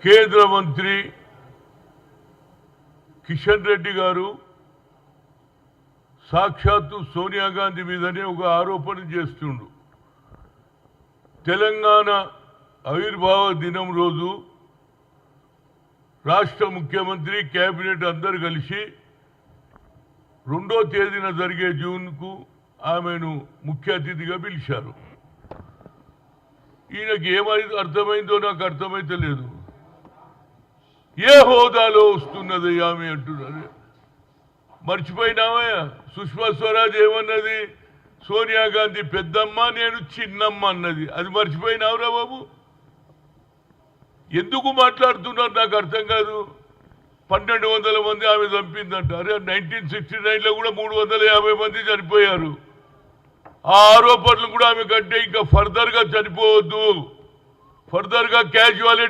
కేంద్ర మంత్రి కిషన్ రెడ్డి గారు సాక్షాత్తు సోనియా గాంధీ మీదనే ఒక ఆరోపణ చేస్తుండు. తెలంగాణ ఆవిర్భావ దినం రోజు రాష్ట్ర ముఖ్యమంత్రి కేబినెట్ అందరు కలిసి 2వ తేదీన జరిగే జూన్కు ఆమెను ముఖ్య అతిథిగా పిలిచారు. ఈయనకి ఏమైంది అర్థమైందో నాకు అర్థమైతే లేదు. ఏ హోదాలో వస్తున్నది ఆమె అంటున్నారు. మర్చిపోయినామయ్యా, సుష్మా స్వరాజ్ ఏమన్నది? సోనియా గాంధీ పెద్దమ్మ, నేను చిన్నమ్మ అన్నది. అది మర్చిపోయినావురా బాబు? ఎందుకు మాట్లాడుతున్నారు నాకు అర్థం కాదు. 1200 మంది ఆమె చంపిందంట. అరే 1969లో కూడా 350 మంది చనిపోయారు. ఆ ఆరోపణలు కూడా ఆమె కంటే ఇంకా ఫర్దర్గా చనిపోవద్దు, ఫర్దర్గా క్యాజువాలిటీ